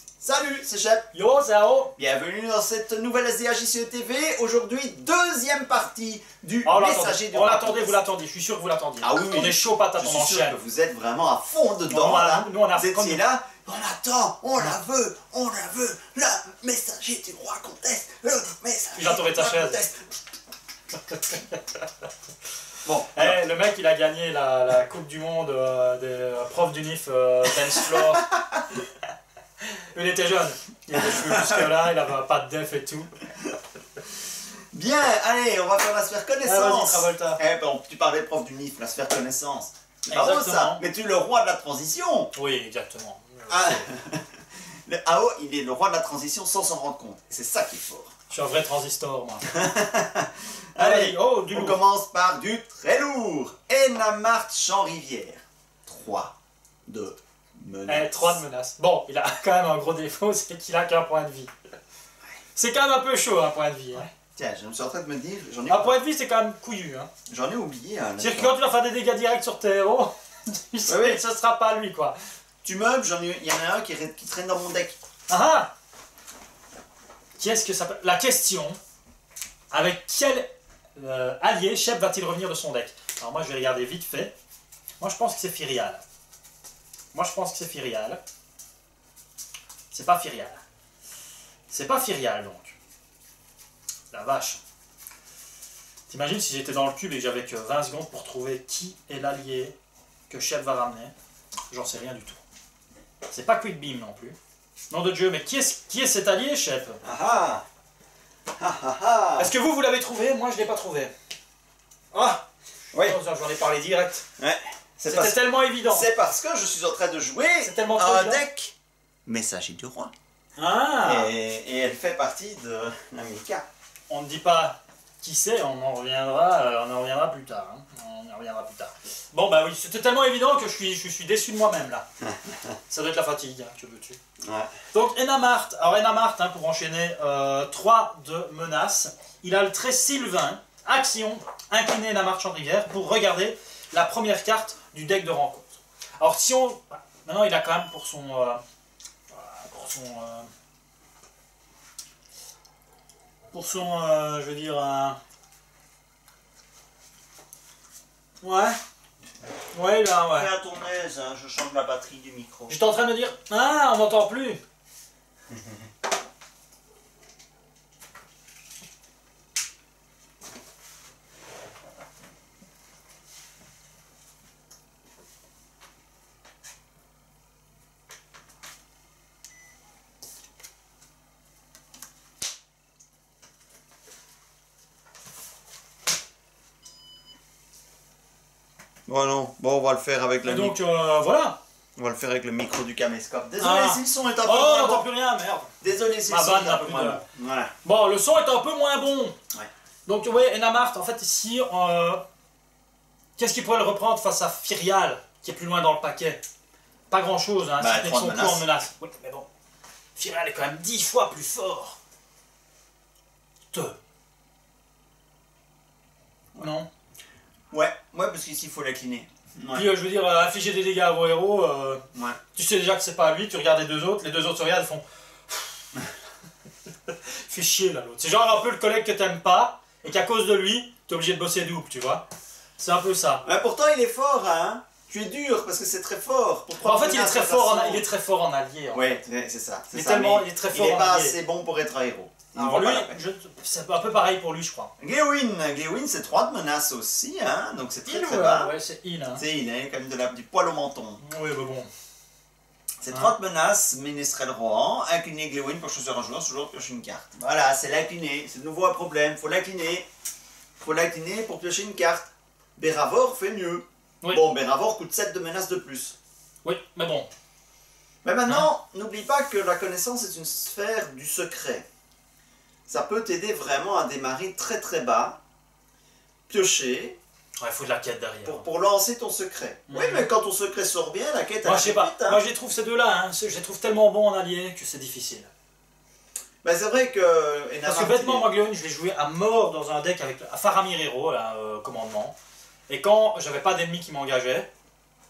Salut, c'est Shep. Yo, Zao. Bienvenue dans cette nouvelle SDHJCE TV. Aujourd'hui, deuxième partie du Oh, messager du on l'attendait, vous l'attendiez, je suis sûr que vous l'attendiez. Ah oui, On est chaud patate, je on suis sûr enchaîne. que vous êtes vraiment à fond dedans. Là. Nous, on a vous étiez là. On attend, on la veut, le messager du roi comtesse, le messager Il a tourné ta chaise. Bon, hey, le mec, il a gagné la Coupe du Monde des profs d'UNIF dance floor. Il était jeune, il avait les cheveux jusque là, il avait pas de def et tout. bien, allez, on va faire la sphère Ah, vas-y, connaissance. Travolta. Eh ben, tu parlais de prof du NIF, la sphère connaissance. C'est pas beau, ça, Exactement. mais tu es le roi de la transition. Oui, exactement. Ah, le AO, il est le roi de la transition sans s'en rendre compte. Et c'est ça qui est fort. Je suis un vrai transistor, moi. Allez, oh, du on lourd. commence par du très lourd. Enamart Champ-Rivière. 3 de menaces. 3 de menaces. Bon, il a quand même un gros défaut, c'est qu'il a qu'un point de vie. C'est quand même un peu chaud, un point de vie. Hein. Tiens, je me suis en train de me dire, Un point de vie, c'est quand même couillu. Hein. j'en ai oublié un. C'est-à-dire que quand tu vas faire des dégâts directs sur tes héros, tu sais Oui. que ce sera pas lui, quoi. Tu meubles, il y en a un qui traîne dans mon deck. Ah ah. Qui est-ce que ça peut... La question, avec quel allié Shep va-t-il revenir de son deck? Alors moi, je vais regarder vite fait. Moi, je pense que c'est Firial. C'est pas Firial. C'est pas Firial, donc. La vache. T'imagines si j'étais dans le cube et que j'avais que 20 secondes pour trouver qui est l'allié que Shep va ramener? J'en sais rien du tout. C'est pas Quick Beam non plus. Nom de Dieu, mais qui est cet allié, Shep? Ah ah. Est-ce que vous l'avez trouvé? Moi, je l'ai pas trouvé. Ah Oui. Oh, j'en ai parlé direct. Ouais. C'était tellement évident. C'est parce que je suis en train de jouer C'est tellement trop un évident. deck messager du roi. Ah Et elle fait partie de la Mika. On ne dit pas qui c'est, on en reviendra plus tard. Hein. On en reviendra plus tard. Bon, bah oui, c'était tellement évident que je suis déçu de moi-même, là. Ça doit être la fatigue, hein, que veux-tu. Ouais. Donc, Enamart. Alors, Enamart, hein, pour enchaîner, 3 de menaces. Il a le trait Sylvain. Action, incliner Enamart Champ-Rivière pour regarder la première carte du deck de rencontre. Alors, si on... Maintenant, il a quand même pour son... je veux dire... Ouais. Ouais, là, ouais. Fais à ton aise, hein, je change la batterie du micro. J'étais en train de me dire, ah, on m'entend plus. Bon non, bon on va le faire avec Et donc, voilà. on va le faire avec le micro du caméscope. Désolé Ah. si le son est un peu Oh, on moins n'entend bon. plus rien, merde. Désolé si le Ma son vanne est n'a un peu plus moins de- bon. Voilà. Bon, le son est un peu moins bon. Ouais. Donc, ouais, Enamart, en fait, ici, qu'est-ce qu'il pourrait le reprendre face à Firial, qui est plus loin dans le paquet? Pas grand-chose, hein, Bah, si ce n'est 3 son de coup en menace. menace. Oui, mais bon, Firial est quand même 10 fois plus fort. Non. Ouais, parce qu'ici il faut l'incliner. Ouais. Puis, je veux dire, infliger des dégâts à vos héros, Ouais. tu sais déjà que c'est pas lui, tu regardes les deux autres se regardent, ils font... Fais chier, là, l'autre. C'est genre un peu le collègue que t'aimes pas, et qu'à cause de lui, t'es obligé de bosser double, tu vois. C'est un peu ça. Mais pourtant il est fort, hein. Tu es dur parce que c'est très fort. Pour En fait, il est menaces, très de fort façon- il est très fort en allié. En fait. Ouais, c'est ça. Il est ça, tellement- mais il est très fort Il est en pas allié. assez bon pour être un héros. Il Alors vaut lui, pas la peine. c'est un peu pareil pour lui, je crois. Glewin, c'est 3 de menaces aussi, hein. Donc c'est très Il très ou bas. ouais, c'est il. Hein. C'est il a quand même du poil au menton. Oui, mais bon. C'est Hein. 30 menaces, Ménestrel Rohan, incliner Glewin pour choisir un joueur, ce joueur piocher une carte. Voilà, c'est l'incliner, c'est de nouveau un problème, faut l'incliner. Faut l'incliner pour piocher une carte. Béravor fait mieux. Oui. Bon, Béravor coûte 7 de menaces de plus. Oui, mais bon. Mais maintenant, n'oublie pas que la connaissance est une sphère du secret. Ça peut t'aider vraiment à démarrer très très bas, piocher, Ouais, il faut de la quête derrière. pour lancer ton secret. Oui, mais quand ton secret sort bien, la quête Moi, elle je sais arrive pas. vite, hein. Moi, je les trouve ces deux-là. Hein. Je les trouve tellement bons en allié que c'est difficile. Ben, c'est vrai que... Parce que bêtement, moi, Glewin, je l'ai joué à mort dans un deck avec Faramir Hero, là, commandement. Et quand j'avais pas d'ennemis qui m'engageaient,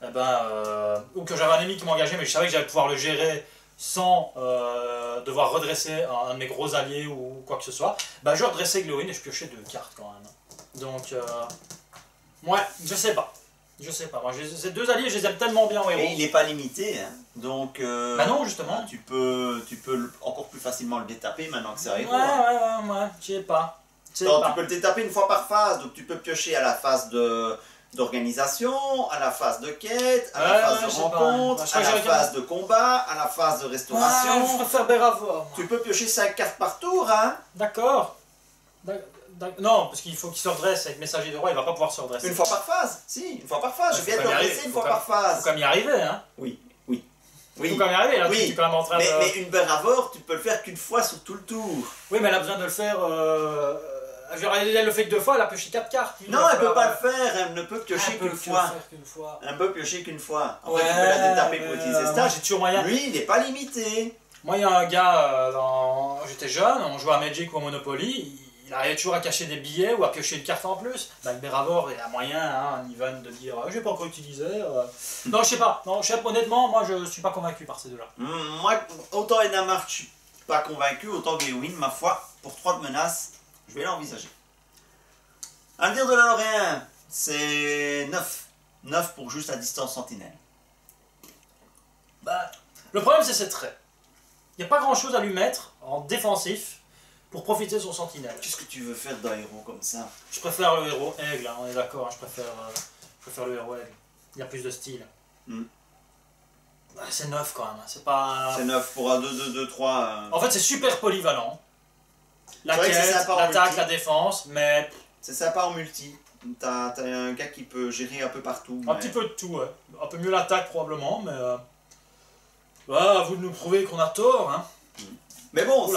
eh ben, ou que j'avais un ennemi qui m'engageait, mais je savais que j'allais pouvoir le gérer sans devoir redresser un de mes gros alliés ou quoi que ce soit, bah je redressais Glowin et je piochais 2 cartes quand même. Donc, ouais, je sais pas. Je sais pas. Moi, ces 2 alliés, je les aime tellement bien en héros. Et il n'est pas limité, hein. Donc bah non, justement. tu peux encore plus facilement le détaper maintenant que c'est un héros. Ouais, je sais pas. Donc, tu peux le détaper une fois par phase, donc tu peux piocher à la phase d'organisation, à la phase de quête, à la phase de rencontre, à la phase de combat, à la phase de restauration. Je préfère Béravor. Tu peux piocher 5 cartes par tour, hein. D'accord. Non, parce qu'il faut qu'il se redresse avec Messager de Roi, il va pas pouvoir se redresser. Une fois par phase, si, une fois par phase. Je viens de le redresser une fois par phase. Faut quand même y arriver, hein. Oui. Faut quand même y arriver, là, oui. tu es quand même en train mais une Béravor, tu peux le faire qu'une fois sur tout le tour. Oui, mais elle a besoin de le faire... Elle le fait que 2 fois, elle a pioché 4 cartes. Non, elle peut pas le faire, elle ne peut piocher qu'une fois. Elle peut piocher qu'une fois. En fait, tu peux la détaper pour utiliser ça. J'ai toujours moyen. Lui, il n'est pas limité. Moi, il y a un gars, j'étais jeune, on jouait à Magic ou à Monopoly, il arrivait toujours à cacher des billets ou à piocher une carte en plus. Avec Béravor, il y a moyen, hein, Ivan, de dire je vais pas encore utiliser. Non, je sais pas. Non, honnêtement, moi, je suis pas convaincu par ces 2-là. Moi, autant Enamark, je suis pas convaincu, autant Glewin, ma foi, pour 3 de menaces, je vais l'envisager. À le dire de la Lorrain, c'est 9. 9 pour juste la distance sentinelle. Bah, le problème, c'est ses traits. Il n'y a pas grand chose à lui mettre en défensif pour profiter de son sentinelle. Qu'est-ce que tu veux faire d'un héros comme ça? Je préfère le héros aigle, hein, on est d'accord, hein, je préfère le héros aigle. Il y a plus de style. Bah, c'est 9 quand même, c'est pas... C'est 9 pour un 2-2-2-3. En fait, c'est super polyvalent. La quête, l'attaque, la défense, mais... C'est sympa en multi. T'as un gars qui peut gérer un peu partout. Un petit peu de tout, ouais. Un peu mieux l'attaque probablement, mais... à vous de nous prouver qu'on a tort, hein. Mais bon,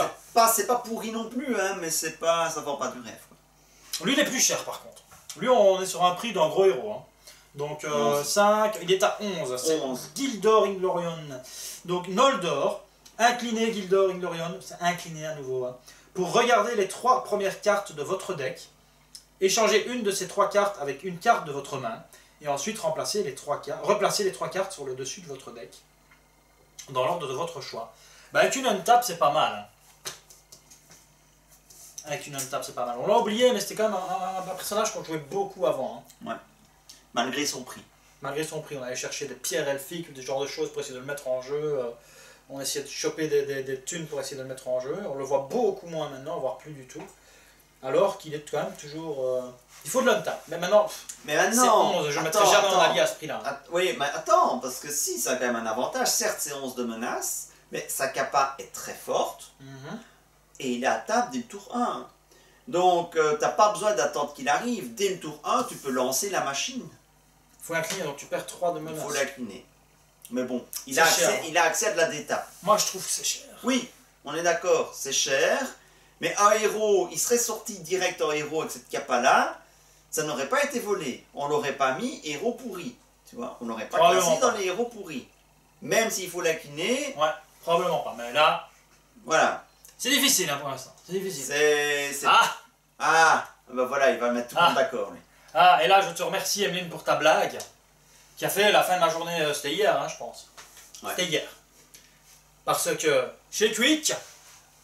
c'est pas pourri non plus, hein, mais c'est pas, ça vend pas du rêve. Quoi. Lui, il est plus cher par contre. Lui, on est sur un prix d'un gros héros. Hein. Donc 5, il est à 11. C'est Gildor Inglorion. Donc Noldor, incliné Gildor Inglorion, c'est incliné à nouveau. Hein. Pour regarder les 3 premières cartes de votre deck, échangez une de ces 3 cartes avec une carte de votre main, et ensuite replacer les 3 cartes sur le dessus de votre deck, dans l'ordre de votre choix. Bah, avec une untap, c'est pas mal. Hein. Avec une untap, c'est pas mal. On l'a oublié, mais c'était quand même un personnage qu'on jouait beaucoup avant. Hein. Ouais. Malgré son prix. Malgré son prix, on allait chercher des pierres elfiques, des genres de choses pour essayer de le mettre en jeu. On essayait de choper des thunes pour essayer de le mettre en jeu. On le voit beaucoup moins maintenant, voire plus du tout. Alors qu'il est quand même toujours... Il faut de l'untap. Mais maintenant, c'est 11. Je ne mettrai jamais un allié à ce prix-là. Oui, mais attends, parce que si, ça a quand même un avantage. Certes, c'est 11 de menace, mais sa capa est très forte. Et il est à table dès le tour 1. Donc, t'as pas besoin d'attendre qu'il arrive. Dès le tour 1, tu peux lancer la machine. Il faut l'incliner, donc tu perds 3 de menace. Il faut l'incliner. Mais bon, il a accès à de la détape. Moi, je trouve que c'est cher. Oui, on est d'accord, c'est cher. Mais un héros, il serait sorti direct en héros avec cette capa-là, ça n'aurait pas été volé. On l'aurait pas mis héros pourri. Tu vois, on l'aurait pas classé dans les héros pourris. Même s'il faut l'incliner. Ouais, probablement pas. Mais là, voilà. C'est difficile hein, pour l'instant. C'est difficile. Ben voilà, il va mettre tout le monde d'accord. Et là, je te remercie, Emeline, pour ta blague, qui a fait la fin de ma journée, c'était hier, hein, je pense. Ouais. C'était hier. Parce que, chez Quick,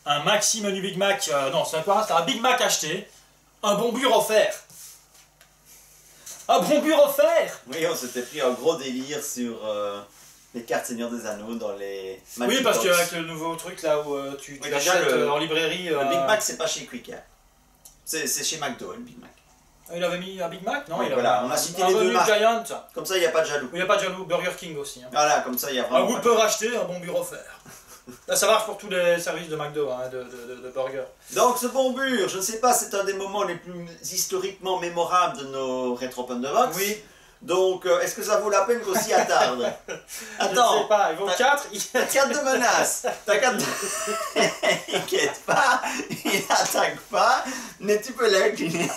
un Maxi Menu Big Mac, non, c'est pas un Big Mac acheté, un bon bur offert. Un bon bur offert. Oui, on s'était pris un gros délire sur les cartes Seigneur des Anneaux dans les... Magic oui, parce qu'avec le nouveau truc là où tu l'achètes en librairie... Le Big Mac, c'est pas chez Quick, hein. C'est chez McDo, le Big Mac. Il avait mis un Big Mac? Non, oui, voilà, on a cité les 2 marques. Giant. Comme ça, il n'y a pas de jaloux. Il n'y a pas de jaloux. Burger King aussi. Hein. Voilà, comme ça, il y a vraiment... Un Whopper acheté, un bon bur offert. Là, ça marche pour tous les services de McDo, hein, de burger. Donc, ce bon bur, je ne sais pas, c'est un des moments les plus historiquement mémorables de nos Retro Open the Box. Oui. Donc, est-ce que ça vaut la peine qu'on s'y attarde? Attends, je sais pas, ils vont 4. T'as 4 de menace. T'as 4 de... Il inquiète pas, il n'attaque pas, mais tu peux l'incliner.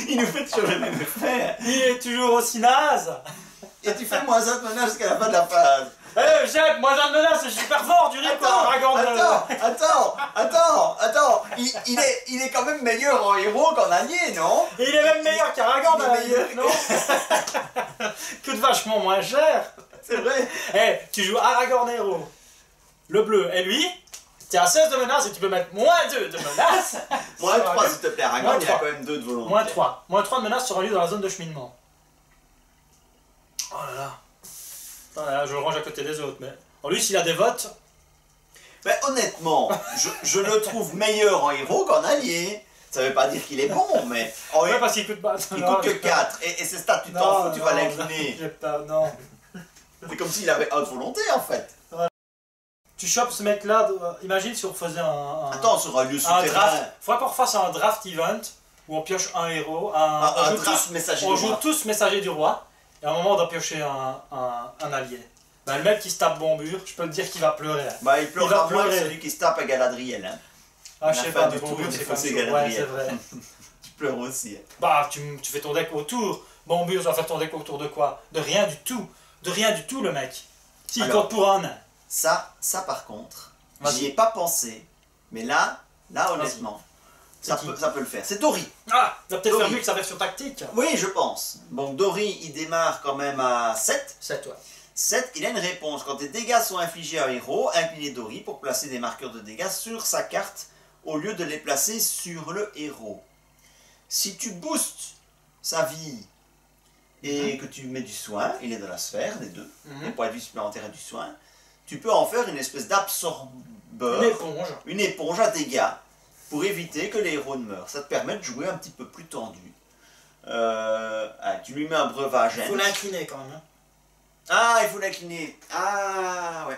Il nous fait toujours le même effet. Il est toujours aussi naze. Et tu fais moins 1 de menace jusqu'à la fin de la phase. Eh, Jacques, moins 1 de menace, c'est super fort, du rico, dragon Attends, il est quand même meilleur en héros qu'en allié, non? Et il est même meilleur qu'Aragorn, non? Coûte vachement moins cher. C'est vrai. Eh, tu joues Aragorn héros. le bleu. Et lui, tu à 16 de menace et tu peux mettre -2 de menace. Moins 3 s'il te plaît, Aragorn, il a -3. quand même 2 de volonté. -3. -3 de menace sera lieu dans la zone de cheminement. Oh là là. Voilà, je le range à côté des autres, mais... En lui, s'il a des votes... Mais honnêtement, je le trouve meilleur en héros qu'en allié. Ça veut pas dire qu'il est bon, mais en Ouais, parce qu'il coûte pas... il coûte que 4. Et ses stats, tu t'en fous, tu vas l'incliner. Non. C'est comme s'il avait haute volonté en fait. Tu chopes ce mec-là, imagine si on faisait Attends, sur un lieu un souterrain. draft. Faudrait qu'on refasse un draft event où on pioche un héros, Un draft messager on du joue roi. tous messager du roi, et à un moment on doit piocher un allié. Ben, le mec qui se tape Bombure, je peux te dire qu'il va pleurer. Bah, il pleurera va moins que pleurer. celui qui se tape à Galadriel. Hein. Ah, je sais fin pas, du mais tour, Bombure il c'est faut comme c'est ça. Ouais, Galadriel. c'est vrai. Tu pleures aussi. Bah, tu fais ton deck autour. Bombure, tu vas faire ton deck autour de quoi? De rien du tout. De rien du tout, le mec. S'il Alors, compte pour un nain. Ça par contre, Vas-y. j'y ai pas pensé. Mais là honnêtement, ça C'est qui peut le faire. C'est Dori. Ah, il va peut-être Dori. faire mieux que sa version tactique. Oui, je pense. Donc Dori, il démarre quand même à 7. C'est toi. 7, il a une réponse. Quand des dégâts sont infligés à un héros, inclinez Dori pour placer des marqueurs de dégâts sur sa carte au lieu de les placer sur le héros. Si tu boostes sa vie et que tu mets du soin, il est dans la sphère des deux, des points de vie supplémentaires et du soin, tu peux en faire une espèce d'absorbeur, Une éponge. une éponge à dégâts pour éviter que les héros ne meurent. Ça te permet de jouer un petit peu plus tendu. Tu lui mets un breuvage. Il faut l'incliner quand même. Hein. Ah, il faut l'incliner. Ah, ouais.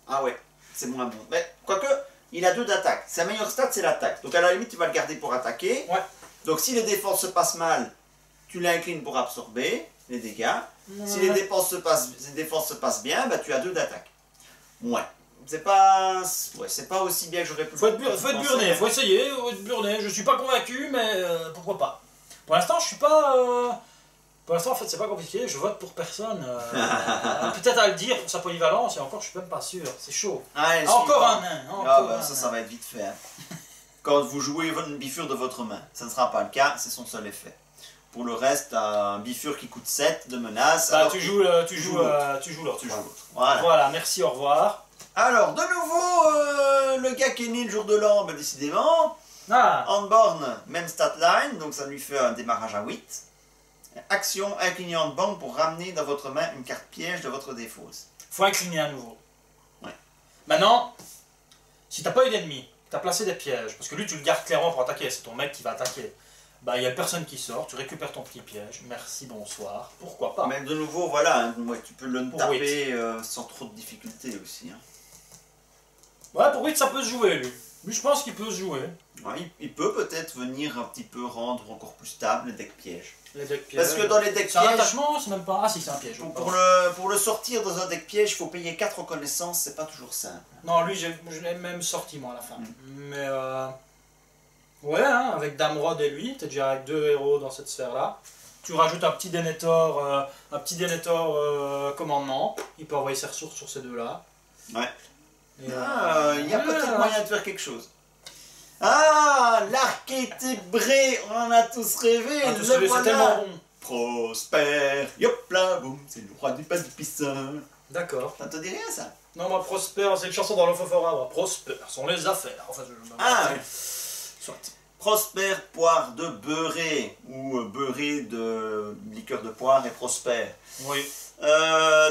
Ah, ouais. C'est moins bon. Mais, quoique, il a 2 d'attaque. Sa meilleure stat, c'est l'attaque. Donc, à la limite, tu vas le garder pour attaquer. Ouais. Donc, si les défenses se passent mal, tu l'inclines pour absorber les dégâts. Si les défenses se passent bien, bah, tu as 2 d'attaque. Ouais. C'est pas aussi bien que j'aurais pu Faut être burné, faut essayer, faut être burné. Je suis pas convaincu, mais pourquoi pas. Pour l'instant, je suis pas... Pour l'instant, en fait, c'est pas compliqué, je vote pour personne. Peut-être à le dire pour sa polyvalence, et encore, je suis même pas sûr. C'est chaud. Ah, Encore un nain. Ça va être vite fait. Hein. Quand vous jouez une bifure de votre main, ça ne sera pas le cas, c'est son seul effet. Pour le reste, un bifure qui coûte 7 de menace. Bah, alors tu joues l'autre. Tu joues l'autre. Voilà. Voilà, merci, au revoir. Alors, de nouveau, le gars qui est né le jour de l'an, bah, décidément. Ah, Handborn, même stat line, donc ça lui fait un démarrage à 8. Action, incliner Handborn pour ramener dans votre main une carte piège de votre défausse. faut incliner à nouveau. Ouais. Maintenant, si t'as pas eu d'ennemi, t'as placé des pièges, parce que lui tu le gardes clairement pour attaquer, c'est ton mec qui va attaquer. Bah il y a personne qui sort, tu récupères ton petit piège, merci, bonsoir, pourquoi pas. Mais de nouveau, voilà, hein, tu peux le Pour taper sans trop de difficulté aussi. Hein. Ouais, pour 8 ça peut se jouer lui. Lui je pense qu'il peut se jouer. Ouais, il peut peut-être venir un petit peu rendre encore plus stable le deck piège. Les decks pièges. Parce que dans les decks C'est un pièges, attachement, c'est même pas... Ah si, c'est un piège. pour le sortir dans un deck piège, il faut payer 4 reconnaissances, c'est pas toujours simple. Non, lui je l'ai même sorti moi à la fin. Mais ouais, hein, avec Damrod et lui, t'es déjà avec 2 héros dans cette sphère-là. Tu rajoutes un petit Denethor, commandement, il peut envoyer ses ressources sur ces deux-là. Ouais. Et, Il y a peut-être moyen de faire quelque chose. Ah, l'archétébré, on en a tous rêvé, Ah, le c'est voilà. tellement bon. Prosper, yop là, boum, c'est le roi du pâtissin. D'accord. Ça te dit rien ça? Non, moi Prosper, c'est une chanson dans l'Ophophora. Prosper sont les affaires. Enfin, Ah oui. Soit. Prosper, poire de beurré, ou beurré de liqueur de poire et Prosper. Oui.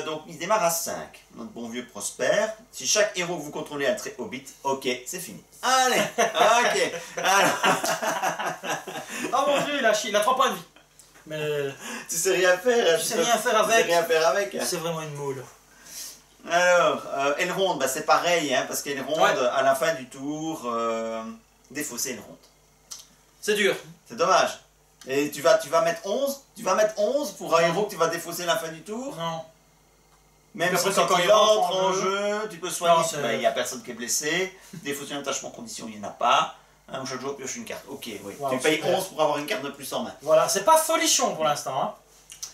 Donc il démarre à 5, notre bon vieux Prosper. Si chaque héros que vous contrôlez a un trait hobbit, ok, c'est fini. Allez, ok. Alors, Ah mon dieu, il a 3 points de vie. Mais tu sais rien faire. tu sais rien faire Tu sais avec. rien faire avec. C'est vraiment une moule. Alors, Elrond, bah, c'est pareil, hein, parce qu'Elrond, Ouais. à la fin du tour, défausser Elrond. C'est dur. C'est dommage. Et tu vas mettre 11. Tu vas mettre 11 pour un héros que tu vas défausser à la fin du tour. Non. Même Puis si après, quand quand il il entre rentre en en jeu, tu peux soigner. Non, c'est- Il n'y a personne qui est blessé. Défausser un attachement condition, il n'y en a pas. Chaque joueur pioche une carte. Ok, oui. Wow, tu payes super. 11 pour avoir une carte de plus en main. Voilà, c'est pas folichon pour l'instant. Hein.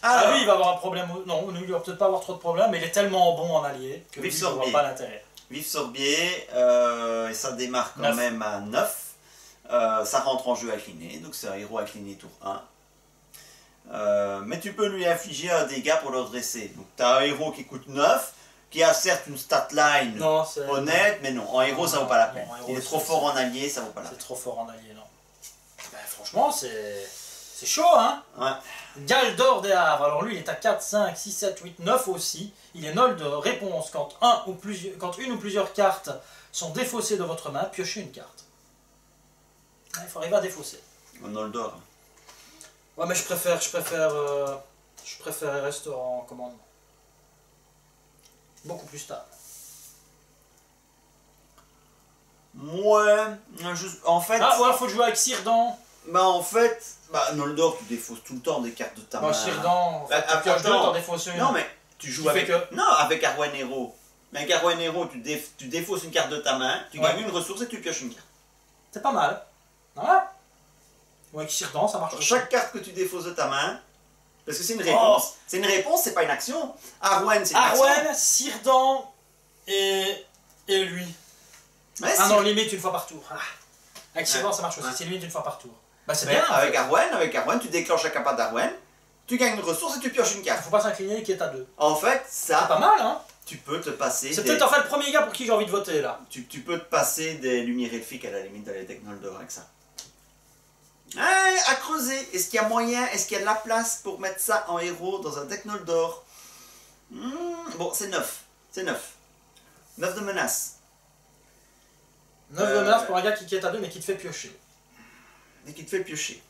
Alors, Lui, il va avoir un problème. Non, lui, il va peut-être pas avoir trop de problèmes, mais il est tellement bon en allié que lui, Vif il ne voit Sorbier. pas l'intérêt. Vif Sorbier, et ça démarre quand 9. même à 9. Ça rentre en jeu incliné, donc c'est un héros incliné tour 1. Mais tu peux lui infliger un dégât pour le redresser. Donc tu as un héros qui coûte 9, qui a certes une stat line Non, c'est... honnête, mais non, en héros ça vaut pas la peine. Non, en héros, Il est trop fort en allié, ça vaut pas la C'est peine. trop fort en allié, non. Ben, franchement, c'est chaud, hein. Ouais. Galdor des Havres, alors lui il est à 4, 5, 6, 7, 8, 9 aussi. Il est nul de réponse quand une ou plusieurs cartes sont défaussées de votre main, piochez une carte. Ouais, il faut arriver à défausser. En Noldor. Ouais, mais je préfère restaurant en commandement. Beaucoup plus stable. Ouais, en fait... Ah, ouais, faut jouer avec Círdan. Noldor, tu défausses tout le temps des cartes de ta main. Bah, Círdan, en fait, tu pioches deux, attends. t'en défausses une. Non, mais tu joues Qui avec... fait que- Non, avec Arwen Hero. Mais avec Arwen Hero, tu défausses une carte de ta main, tu Ouais. gagnes une ressource et tu pioches une carte. C'est pas mal. Voilà. Ou avec Círdan, ça marche Pour aussi. chaque carte que tu défausses de ta main, parce que c'est une réponse. Oh. C'est une réponse, c'est pas une action. Arwen, c'est une action. Arwen, Círdan et lui. Ouais, Ah si- non, limite une fois par tour. Ah. Avec Círdan, Ouais. ça marche aussi. Ouais. C'est limite une fois par tour. Bah, c'est Mais bien. avec Arwen, tu déclenches la carte d'Arwen, tu gagnes une ressource et tu pioches une carte. Faut pas s'incliner qui est à 2. En fait, C'est pas ça, mal, hein. tu peux te passer C'est des... peut-être en fait le premier gars pour qui j'ai envie de voter là. Tu peux te passer des lumières elfiques à la limite dans les decks Noldor avec ça. Ah, à creuser. Est-ce qu'il y a moyen, est-ce qu'il y a de la place pour mettre ça en héros dans un deck Noldor? Bon, c'est 9. C'est 9. 9 de menace. 9 de menace pour un gars qui est à 2 mais qui te fait piocher. Et qui te fait piocher.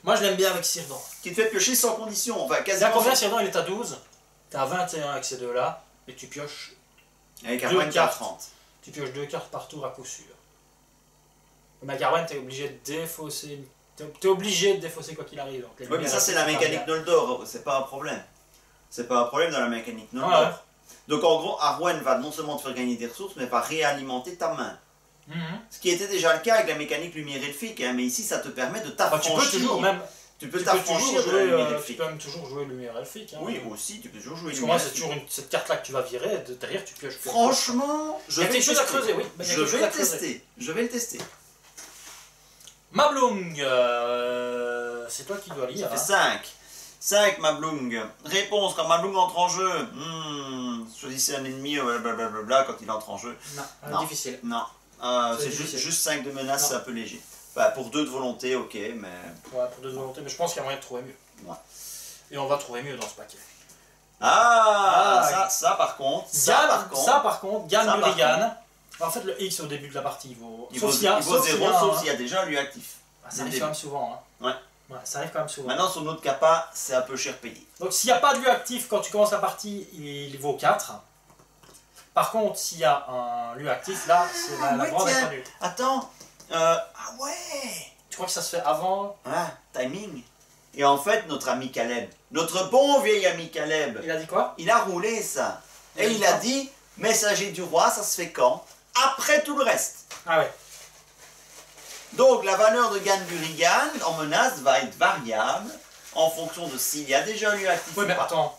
Moi je l'aime bien avec Círdan. Qui te fait piocher sans condition. Enfin, T'as quasiment. combien Círdan? Il est à 12. T'as 21 avec ces deux là. Et tu pioches. Avec Deux Arwen, tu as cartes. 30. Tu pioches 2 cartes par tour à coup sûr. Mais avec Arwen, t'es obligé de défausser. T'es obligé de défausser quoi qu'il arrive. Donc, les Oui, mais lumières ça, c'est la elfiques, mécanique pas bien. Noldor. C'est pas un problème. C'est pas un problème dans la mécanique Noldor. Ouais. Donc, en gros, Arwen va non seulement te faire gagner des ressources, mais va réalimenter ta main. Mhm. Ce qui était déjà le cas avec la mécanique lumière elfique, hein, mais ici ça te permet de Bah, tu t'affranchir. peux toujours même. Tu peux Tu peux toujours t'affranchir de la jouer. lumière Tu elfique. peux même toujours jouer lumière elfique. Hein. Oui, aussi, tu peux toujours jouer Parce que lumière moi, c'est elfique. toujours cette carte là que tu vas virer. Et derrière, tu pioches. Franchement, il y a quelque chose à creuser, oui. Il y a Je quelque chose vais à le creuser. tester. Je vais le tester. Mablung, c'est toi qui dois lire. Ça fait 5. 5 Mablung. Réponse quand Mablung entre en jeu. Choisissez un ennemi, blablabla, quand il entre en jeu. Non. Difficile. Non. C'est C'est difficile. juste 5 de menace, Non. c'est un peu léger. Bah, pour 2 de volonté, ok, mais. Ouais, pour 2 volontés, mais je pense qu'il y a moyen de trouver mieux. Ouais. Et on va trouver mieux dans ce paquet. Ça par contre. Ça par contre, Gan Ça, par Lurigan. En fait, le X au début de la partie, il vaut. Il Sauf vaut s'il y a- 0, sauf s'il y a sauf un- s'il y a déjà lui actif. Ah, ça arrive quand même souvent. Hein. Ouais. Ouais, ça arrive quand même souvent. Maintenant, son autre capa, c'est un peu cher payé. Donc s'il n'y a pas de lieu actif quand tu commences la partie, il vaut 4. Par contre, s'il y a un lieu actif, là, c'est la ouais, grande tiens. est nulle. Attends. Ah ouais. Tu crois que ça se fait avant? Ah, timing. Et en fait, notre ami Caleb, notre bon vieil ami Caleb, Il a dit quoi? il a roulé ça. Il a Et dit il a quoi dit, messager du roi, ça se fait quand? Après tout le reste. Ah ouais. Donc la valeur de Gan Burigan en menace va être variable en fonction de s'il y a déjà un lieu actif Oui, ou mais pas. attends.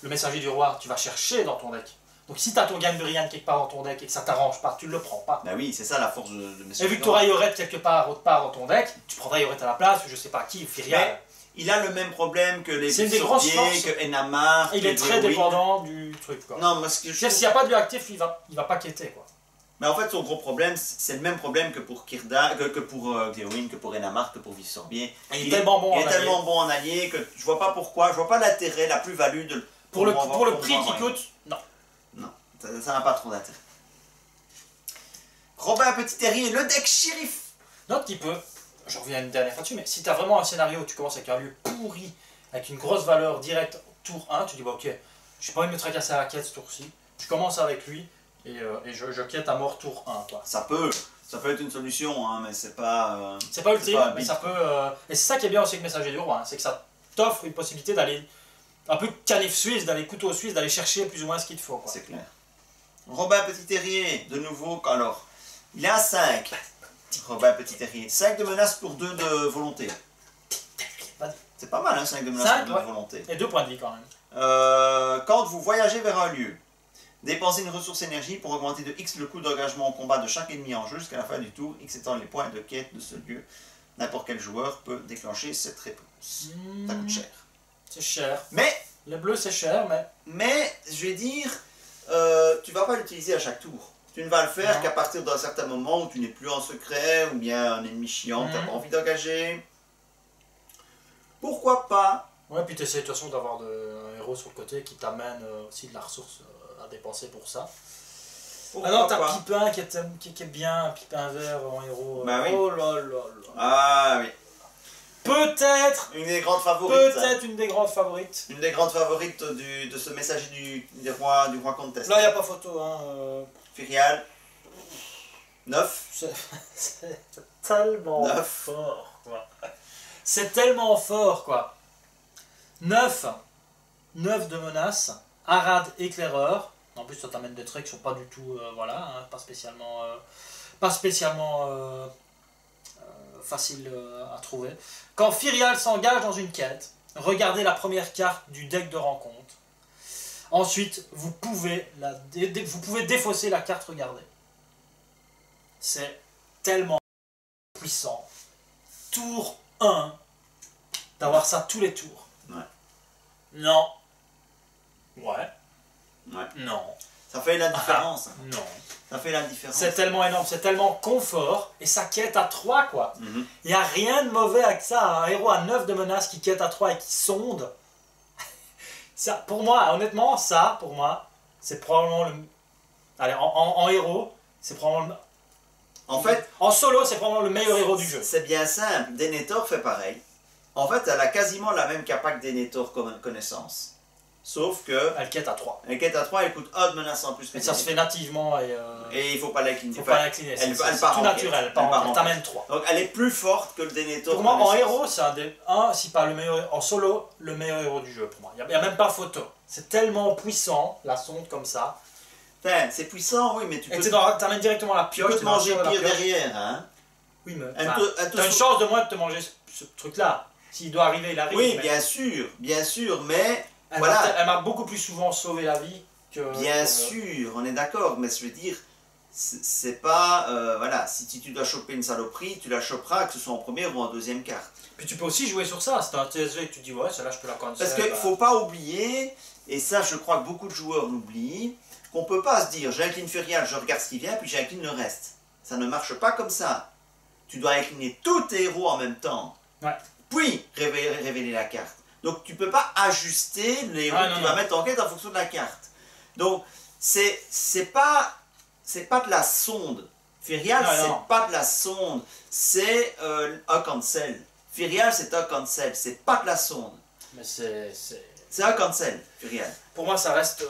Le messager du roi, tu vas chercher dans ton deck. Donc si tu as ton Gan Burian quelque part dans ton deck et que ça t'arrange pas, tu ne le prends pas. Bah oui, c'est ça la force de messager Et vu du que tu roi. auras Yoret quelque part, autre part dans ton deck, tu prendras Yoret à la place, ou je sais pas qui, ou Firial. Mais il a le même problème que les C'est une des grosses Sorbiers, forces. que Enamar, Il que est très Veorin. dépendant du truc, quoi. Non, moi ce que je S'il trouve- n'y a pas de lieu actif, il va pas quêter, quoi. Mais en fait, son gros problème, c'est le même problème que pour Kirda, que pour Veorin, que pour Enamar, que pour Visorbier. Il est tellement bon en Il est allié. tellement bon en allié que je vois pas pourquoi, je vois pas l'intérêt, la plus-value de Pour le moi, prix moi, qu'il ouais. coûte, non. Non, ça n'a pas trop d'intérêt. Robin Petit Terrier, le deck shérif. Note qu'il peut, je reviens une dernière fois dessus, mais si tu as vraiment un scénario où tu commences avec un lieu pourri, avec une grosse valeur directe, tour 1, tu dis bah ok, j'ai pas envie de me tracasser à la quête ce tour-ci, je commence avec lui et je quête à mort tour 1, quoi. Ça peut être une solution, hein, mais c'est pas. C'est pas ultime, pas mais big. ça peut. Et c'est ça qui est bien aussi avec Messager du Roi, hein, c'est que ça t'offre une possibilité d'aller un peu canif suisse, d'aller couteau suisse, d'aller chercher plus ou moins ce qu'il te faut, quoi. C'est clair. Robin Petit Terrier, de nouveau, alors, il est à 5. Robin Petit Terrier. 5 de menace pour 2 de volonté. C'est pas mal, hein, 5 de menace 5, pour 2 ouais. de volonté. Et 2 points de vie quand même. Quand vous voyagez vers un lieu, dépensez une ressource énergie pour augmenter de X le coût d'engagement au combat de chaque ennemi en jeu jusqu'à la fin du tour, X étant les points de quête de ce lieu. N'importe quel joueur peut déclencher cette réponse. Ça coûte cher. C'est cher. Mais Les bleus, c'est cher, mais... Mais, je vais dire, tu vas pas l'utiliser à chaque tour. Tu ne vas le faire Non. qu'à partir d'un certain moment où tu n'es plus en secret, ou bien un ennemi chiant que tu n'as pas envie d'engager. Pourquoi pas? Ouais, puis tu essaies de toute façon d'avoir un héros sur le côté qui t'amène aussi de la ressource à dépenser pour ça. Pourquoi Alors, t'as pas? Pipin qui est bien, Pipin vert en héros. Bah oui. Oh là là là. Ah oui. Peut-être Une des grandes favorites. Peut-être une des grandes favorites. Une des grandes favorites de ce messager du roi Contest. Là, il n'y a pas photo. Hein. Firial. 9. C'est tellement 9. fort, quoi. C'est tellement fort, quoi. 9. 9 de menace. Arad éclaireur. En plus, ça t'amène des traits qui sont pas du tout... voilà, hein, pas spécialement... facile à trouver. Quand Firial s'engage dans une quête, regardez la première carte du deck de rencontre. Ensuite, vous pouvez défausser la carte regardée. C'est tellement puissant. Tour 1, d'avoir ça tous les tours. Ouais. Non. Ouais. Ouais. Non. Ça fait la différence. Non. Ça fait la différence. C'est tellement énorme, c'est tellement confort, et ça quête à 3, quoi. Mhm. Il n'y a rien de mauvais avec ça. Un héros à 9 de menace qui quête à 3 et qui sonde. Ça, pour moi, honnêtement, ça, pour moi, c'est probablement le... Allez, en héros, c'est probablement... En fait, En solo, c'est probablement le meilleur héros du jeu. c'est bien simple. Denethor fait pareil. En fait, elle a quasiment la même capa que Denethor comme connaissance. Sauf que, Elle quête à 3. elle quête à 3, elle coûte 1 de menace en plus que Mais ça se fait nativement et... Et il faut pas l'incliner. faut pas l'incliner, elle c'est part tout en naturel. quête. Elle part en T'amènes 3. Donc elle est plus forte que le Denethor. Pour moi, en connaissance. héros, c'est si pas le meilleur, en solo, le meilleur héros du jeu pour moi. Il n'y a même pas photo. C'est tellement puissant, la sonde comme ça. Enfin, c'est puissant, oui, mais tu Et peux, t'amènes directement la tu pioche. peux te t'es dans manger la pire pioche. derrière. Hein. Oui, mais Elle te t'as une chance de moins de te manger ce truc-là. S'il doit arriver, il arrive. Oui, mais bien sûr, mais elle voilà. elle m'a beaucoup plus souvent sauvé la vie que... Bien sûr, on est d'accord, mais je veux dire, c'est pas... voilà, si tu dois choper une saloperie, tu la choperas, que ce soit en première ou en deuxième carte. Puis tu peux aussi jouer sur ça. C'est un TSV que tu dis, ouais, celle-là, je peux la cancel. Parce qu'il ne faut pas oublier, et ça je crois que beaucoup de joueurs l'oublient, qu'on ne peut pas se dire, j'incline Furial, je regarde ce qui vient, puis j'incline le reste. Ça ne marche pas comme ça. Tu dois incliner tous tes héros en même temps. Ouais. Puis révéler la carte. Donc tu ne peux pas ajuster les héros que tu vas mettre en quête en fonction de la carte. Donc c'est pas de la sonde. Firial, c'est pas de la sonde. C'est un cancel. Firial, c'est un cancel. C'est pas de la sonde. Mais c'est... C'est un cancel, Firial. Pour moi, ça reste...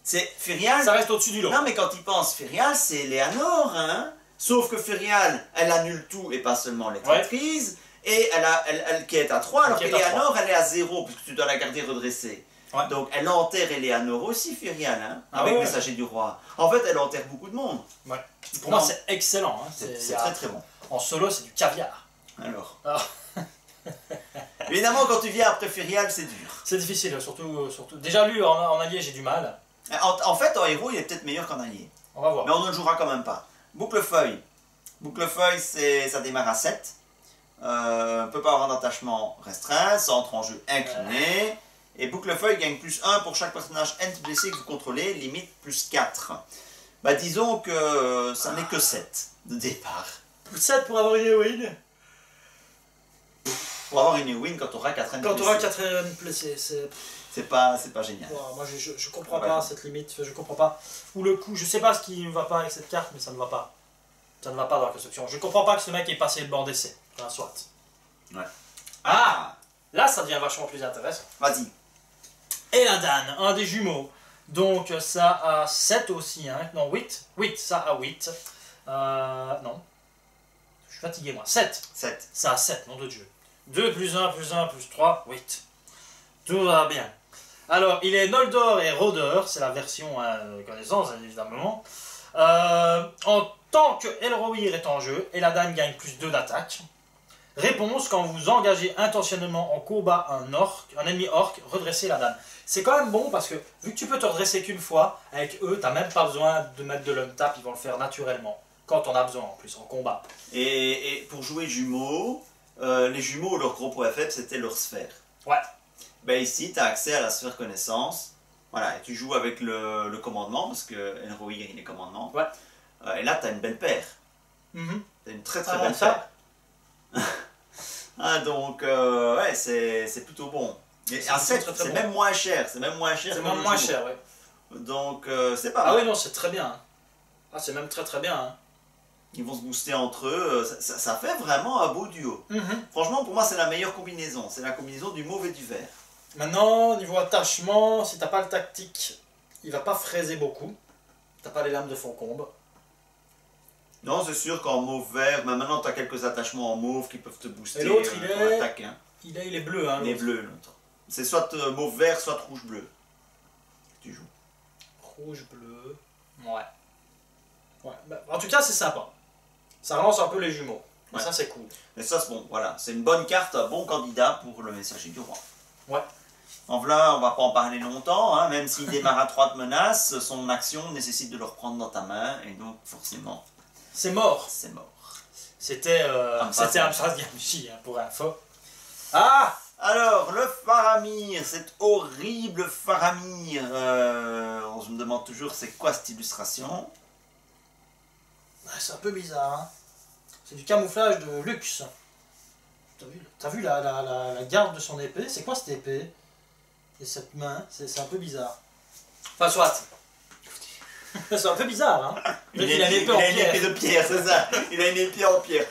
C'est Firial. Ça reste au-dessus du lot. Non, mais quand il pense Firial, c'est Eleanor, hein. Sauf que Firial, elle annule tout et pas seulement les traîtrises. Et elle quête à 3, alors qu'Eleanor, elle est à 0, puisque tu dois la garder redressée. Ouais. Donc elle enterre Eleanor aussi, Firial, hein, avec Messager du Roi. En fait, elle enterre beaucoup de monde. Ouais. Pour moi, c'est excellent. Hein. C'est très très bon. En solo, c'est du caviar. Alors. Évidemment, quand tu viens après Firial, c'est dur. C'est difficile, surtout... Déjà, lui, en allié, j'ai du mal. En fait, en héros, il est peut-être meilleur qu'en allié. On va voir. Mais on ne le jouera quand même pas. Bouclefeuille. Bouclefeuille, ça démarre à 7. Ne peut pas avoir un attachement restreint, ça entre en jeu incliné. Et Bouclefeuille gagne plus 1 pour chaque personnage N blessé que vous contrôlez, limite plus 4. Bah disons que ça n'est que 7 de départ. Plus 7 pour avoir une héroïne. Pour avoir une win quand tu auras 4 N blessés. Quand tu auras 4 N blessés, c'est pas génial. Wow, moi je comprends pas cette limite, je comprends pas. Ou le coup, je sais pas ce qui ne va pas avec cette carte, mais ça ne va pas. Ça ne va pas dans la construction. Je comprends pas que ce mec ait passé le bord d'essai. Enfin, soit. Ouais. Ah, là ça devient vachement plus intéressant. Vas-y. Eladan, un des jumeaux. Donc ça a 7 aussi, hein. Non, 8. 8, ça a 8. Non. Je suis fatigué moi. 7. 7. Ça a 7, nom de Dieu. 2 plus 1 plus 1 plus 3, 8. Tout va bien. Alors, il est Noldor et rôdeur, c'est la version connaissance, évidemment. En tant que Elrohir est en jeu, Eladan gagne plus 2 d'attaque. Réponse, quand vous engagez intentionnellement en combat un ennemi orc, redressez Eladan. C'est quand même bon parce que, vu que tu peux te redresser qu'une fois, avec eux, t'as même pas besoin de mettre de l'untap, ils vont le faire naturellement. Quand on a besoin en plus, en combat. Et pour jouer jumeaux, les jumeaux, leur gros point faible, c'était leur sphère. Ouais. Ben ici, tu as accès à la sphère connaissance. Voilà, et tu joues avec le commandement, parce que Elrohir, il est commandement. Ouais. Et là, tu as une belle paire. Mhm. Tu as une très très Ah, belle ça. paire. Ah, donc, ouais, c'est plutôt bon. Et à 7, très, très c'est bon. même moins cher. C'est même moins cher. C'est que même le moins jumeau. cher, ouais. Donc, c'est pas Ah mal. oui, non, c'est très bien. Hein. Ah, c'est même très très bien. Hein. Ils vont se booster entre eux. Ça fait vraiment un beau duo. Mhm. Franchement, pour moi, c'est la meilleure combinaison. C'est la combinaison du mauve et du vert. Maintenant, niveau attachement, si t'as pas le tactique, il va pas fraiser beaucoup. T'as pas les lames de Foncombe. Non, c'est sûr qu'en mauve vert, mais maintenant tu as quelques attachements en mauve qui peuvent te booster. Et l'autre, il ton est- attaque, hein. Il est bleu, hein. Il est l'autre. bleu, l'autre. C'est soit mauve vert, soit rouge bleu. Que tu joues. Rouge, bleu. Ouais. Ouais. Bah, en tout cas, c'est sympa. Ça relance un peu les jumeaux. Et Ouais. ça, c'est cool. Mais ça, c'est bon, voilà. C'est une bonne carte, un bon candidat pour le messager du roi. Ouais. En voilà, on va pas en parler longtemps, hein, même s'il démarre à 3 de menaces, son action nécessite de le reprendre dans ta main, et donc forcément, C'est mort. c'est mort. C'était Amphas Amphas Gamgee, hein, pour info. Ah! Alors, le Faramir, cet horrible Faramir. On se me demande toujours c'est quoi cette illustration. Ouais, c'est un peu bizarre, hein. C'est du camouflage de luxe. T'as vu la garde de son épée? C'est quoi cette épée? Et cette main? C'est un peu bizarre. Enfin, soit. C'est un peu bizarre, hein. Il Il a une épée il en a une pierre. épée de pierre, c'est ça. Il a une épée en pierre.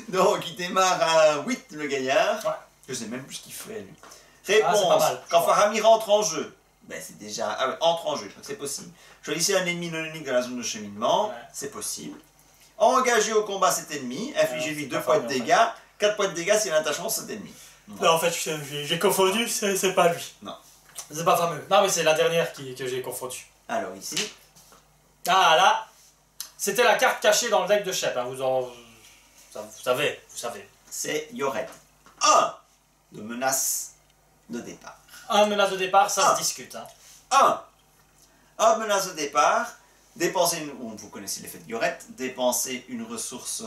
Donc, il démarre à 8, le gaillard. Ouais. Je sais même plus ce qu'il fait, lui. c'est pas Réponse. mal. Quand Faramir entre en jeu. Ben, c'est déjà... Ah ouais, entre en jeu, je crois que c'est possible. Choisissez un ennemi non unique dans la zone de cheminement. Ouais. C'est possible. Engagez au combat cet ennemi. Infligez-lui c'est 2 pas points de Faramir, en dégâts. 4 points de dégâts s'il a un attachement cet ennemi. Non, en fait, j'ai confondu, c'est pas lui. Non. C'est pas fameux. Non, mais c'est la dernière que j'ai confondue. Alors, ici... Ah, là, c'était la carte cachée dans le deck de Shep. Hein. Vous savez. c'est Yoret. 1 de menace de départ. Un menace de départ, ça Ah. se discute. Hein. 1 menace de départ. Dépensez vous connaissez l'effet de Yoret. Dépensez une ressource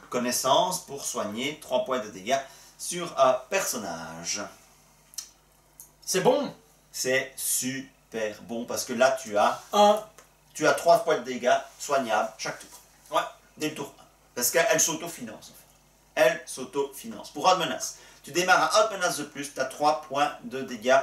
connaissance pour soigner 3 points de dégâts sur un personnage. C'est bon. C'est super bon parce que là tu as Un. 3 points de dégâts soignables chaque tour. Ouais. Dès le tour 1. Parce qu'elle s'autofinance en fait. Elle s'autofinance. Pour un de menace. Tu démarres à 1 de menace de plus, tu as 3 points de dégâts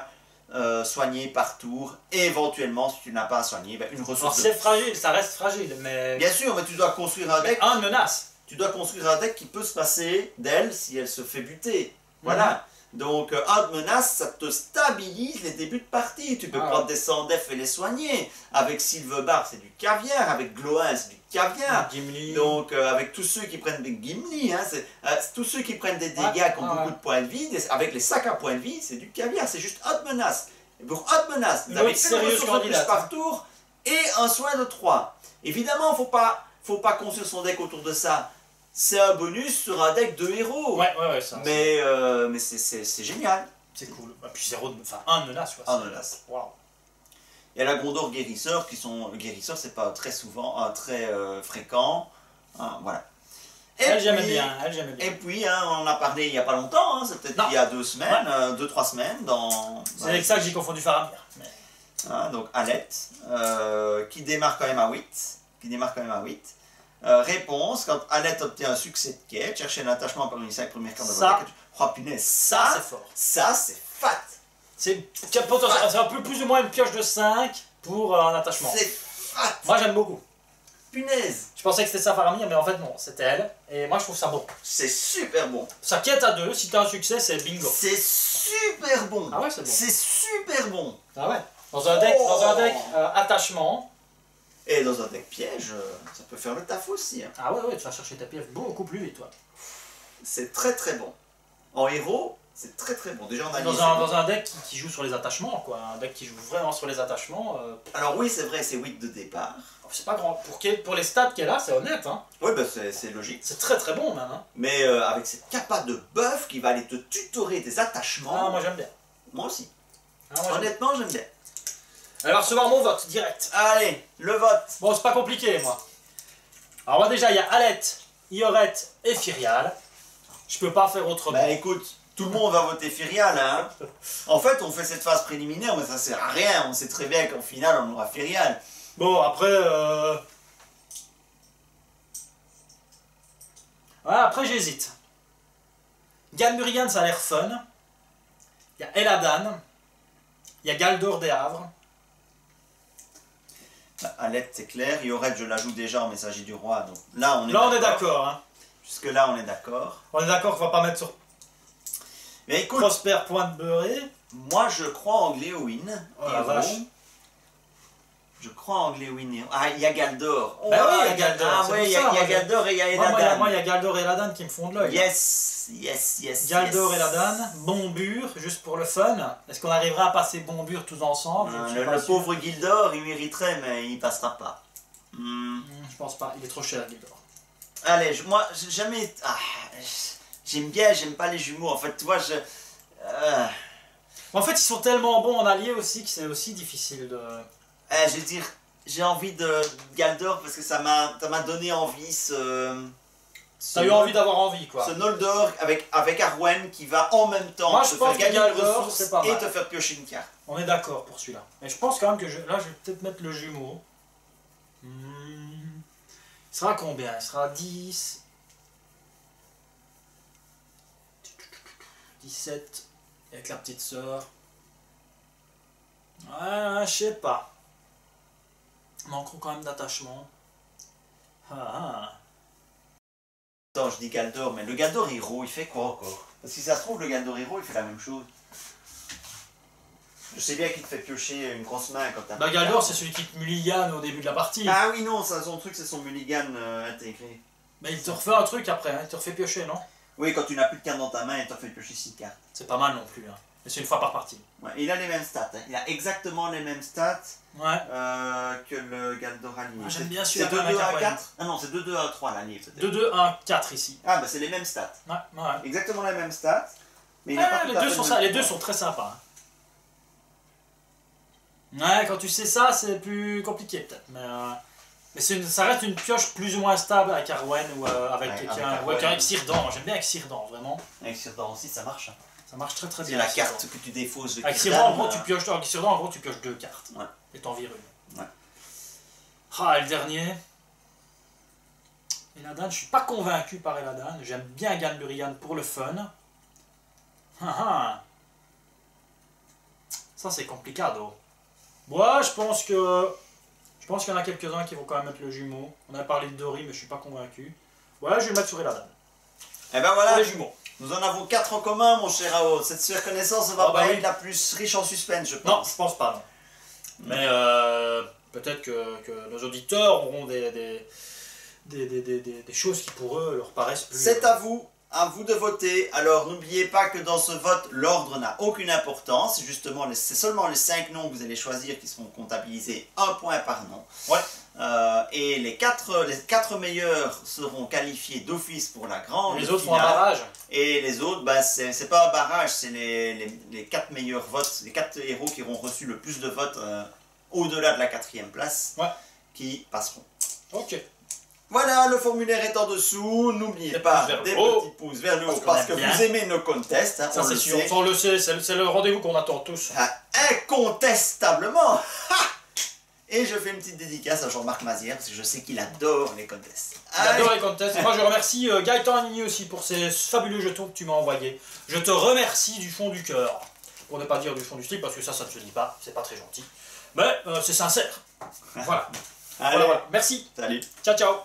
soignés par tour. Et éventuellement, si tu n'as pas à soigner, ben, une Alors ressource de c'est fragile, ça reste fragile, mais. Bien sûr, mais tu dois construire un deck. Un menace. Tu dois construire un deck qui peut se passer d'elle si elle se fait buter. Voilà. Donc, un de menace, ça te stabilise les débuts de partie. Tu peux Ah prendre des Sandef et les soigner. Avec Silverbar, c'est du caviar. Avec Gloin, c'est du caviar. Gimli. Donc, avec tous ceux qui prennent des Gimli, hein, tous ceux qui prennent des dégâts Ouais, qui ont ouais, beaucoup ouais. de points de vie, avec les sacs à points de vie, c'est du caviar. C'est juste un de menace. Et pour un de menace, vous Une avez autre une sérieuse ressource de plus candidate. par tour et un soin de 3. Évidemment, faut pas construire son deck autour de ça. C'est un bonus sur un deck de héros. Ouais, ça. Mais c'est génial. C'est cool. Et puis un menace, quoi. Un menace. Waouh. Il y a la Gondor guérisseur qui sont. Le guérisseur, c'est pas très souvent, très fréquent. Hein, voilà. Et Elle, j'aimais puis- bien. Elle, j'aimais bien. Et puis, hein, on en a parlé il n'y a pas longtemps, hein, c'est peut-être Non. il y a 2 semaines, 2-3 semaines, C'est avec ça que j'ai confondu Faramir. Mais... donc Alette, qui démarre quand même à 8. Réponse, quand Alette obtient un succès de quête, cherchez un attachement parmi les 5 premières cartes de Ça. votre deck. Oh punaise, Ça, c'est fort. ça c'est fat. C'est un peu plus ou moins une pioche de 5 pour un attachement. C'est fat. Moi, j'aime beaucoup. Punaise, Je pensais que c'était ça Faramir, mais en fait, non, c'était elle. Et moi, je trouve ça bon. c'est super bon. Ça quête à 2, si t'as un succès, c'est bingo. C'est super bon. Ah ouais, c'est bon. C'est super bon. Ah ouais. Dans un deck, attachement. Et dans un deck piège, ça peut faire le taf aussi. Hein. Ah ouais, tu vas chercher ta pièce beaucoup plus vite, toi. C'est très très bon. En héros, c'est très très bon. Déjà, on a lié- Dans un deck qui joue sur les attachements, quoi. Un deck qui joue vraiment sur les attachements. Alors oui, c'est vrai, c'est 8 de départ. C'est pas grand. Pour les stats qu'elle a, c'est honnête, hein. Oui, bah c'est logique. C'est très très bon, même, hein. Mais avec cette capa de buff qui va aller te tutorer tes attachements, Ah, moi, j'aime bien. moi aussi. Ah, moi, j'aime bien. Honnêtement, j'aime bien. Elle va recevoir mon vote, direct. Allez, le vote. Bon, c'est pas compliqué, moi. Alors, moi, déjà, il y a Alette, Iorette et Firial. Je peux pas faire autrement. Bah écoute, tout le monde va voter Firial, hein. En fait, on fait cette phase préliminaire, mais ça sert à rien. On sait très bien qu'en finale, on aura Firial. Bon, après... Ouais, après j'hésite. Ganmurian, ça a l'air fun. Il y a Eladan. Il y a Galdor des Havres. Alette, c'est clair. Iorette, je la joue déjà en messager du roi. Donc là, on est d'accord. Hein. Jusque-là, on est d'accord. On est d'accord qu'on va pas mettre sur Mais écoute, Prosper Pointe Beurré. moi, je crois en Gléowin. Oh la vache. Je crois en Gléowin. Ah, il y a Galdor. Bah oui, il y a Galdor. Ah ouais, il y a Galdor et il y a Eladan. Moi, il y a Galdor et Eladan qui me font de l'œil. Yes. Galdor et Eladan, Bombur, juste pour le fun. Est-ce qu'on arrivera à passer Bombur tous ensemble? Le pauvre Gildor, il mériterait, mais il passera pas. Je pense pas, il est trop cher, Gildor. Allez, moi, jamais... j'aime bien, j'aime pas les jumeaux. En fait, tu vois, En fait, ils sont tellement bons en allié aussi que c'est aussi difficile de... je veux dire, j'ai envie de Galdor parce que ça m'a donné envie T'as eu envie d'avoir envie, quoi. Ce Noldor avec Arwen qui va en même temps Moi, te je faire pense que gagner des Galdor, ressources c'est pas et mal. te faire piocher une carte. On est d'accord pour celui-là. Mais je pense quand même que là, je vais peut-être mettre le jumeau. Il sera combien? Il sera 10... 17 avec la petite sœur. Ouais, je sais pas. Manqueront quand même d'attachement. Attends, je dis Galdor, mais le Galdor héros, il fait quoi encore? Parce que si ça se trouve, le Galdor héros, il fait la même chose. Je sais bien qu'il te fait piocher une grosse main quand t'as... Bah Galdor, c'est celui qui te mulligan au début de la partie. Ah oui, non, ça, son truc, c'est son mulligan intégré. Mais il te refait un truc après, hein. Il te refait piocher, non? Oui, quand tu n'as plus de cartes dans ta main, il te fait piocher 6 cartes. C'est pas mal non plus, hein. Mais c'est une fois par partie. Ouais, il a les mêmes stats, hein. Il a exactement les mêmes stats Ouais. Que le Galdor allié. J'aime bien C'est celui-là. 2-2 à 4? Ah non, c'est 2-2 à 3 l'allié peut-être. 2, 2, 1, 4 ici. Ah bah c'est les mêmes stats. Ouais. Exactement les mêmes stats. Mais il a pas Les tout à deux fait sont le ça, même les deux poids. sont très sympas. Ouais, quand tu sais ça, c'est plus compliqué peut-être. Mais ça reste une pioche plus ou moins stable avec Arwen ou avec quelqu'un. Ou avec Círdan. J'aime bien avec Círdan, vraiment. Avec Círdan aussi, ça marche. Ça marche très très C'est bien. la carte que tu défausses de avec Círdan. Círdan, en gros, tu pioches. Avec Círdan, en gros, tu pioches 2 cartes. Ouais. Et t'en vires une. Ouais. Ah, et le dernier. Eladan, je suis pas convaincu par Eladan. J'aime bien Ganmurian pour le fun. Ça, c'est complicado. Moi, je pense qu'il y en a quelques-uns qui vont quand même mettre le jumeau. On a parlé de Dori, mais je suis pas convaincu. Ouais, je vais le mettre sur Eladan. Et ben voilà, Pour les jumeaux. nous en avons 4 en commun, mon cher Ao. Cette reconnaissance ne va pas être la plus riche en suspense, je pense. Non, je pense pas, non. Mais peut-être que nos auditeurs auront des choses qui pour eux leur paraissent plus... C'est à vous de voter. Alors n'oubliez pas que dans ce vote, l'ordre n'a aucune importance. C'est seulement les 5 noms que vous allez choisir qui seront comptabilisés 1 point par nom. Ouais. Et les 4 meilleurs seront qualifiés d'office pour la grande Les autres font un finale. barrage. Et les autres, bah, c'est pas un barrage, c'est les 4 meilleurs votes, les 4 héros qui auront reçu le plus de votes au-delà de la 4e place, qui passeront. Ok. Voilà, le formulaire est en dessous. N'oubliez pas des petits pouces vers le haut parce que vous aimez nos contests. Hein, ça, c'est sûr. On le sait, c'est le rendez-vous qu'on attend tous. Incontestablement. Et je fais une petite dédicace à Jean-Marc Mazière parce que je sais qu'il adore les contests. Il adore les contests. Et moi, je remercie Gaëtan Anini aussi pour ces fabuleux jetons que tu m'as envoyés. Je te remercie du fond du cœur. Pour ne pas dire du fond du slip parce que ça ne se dit pas. C'est pas très gentil. Mais c'est sincère. Voilà. Allez. Voilà. Merci. Salut. Ciao, ciao.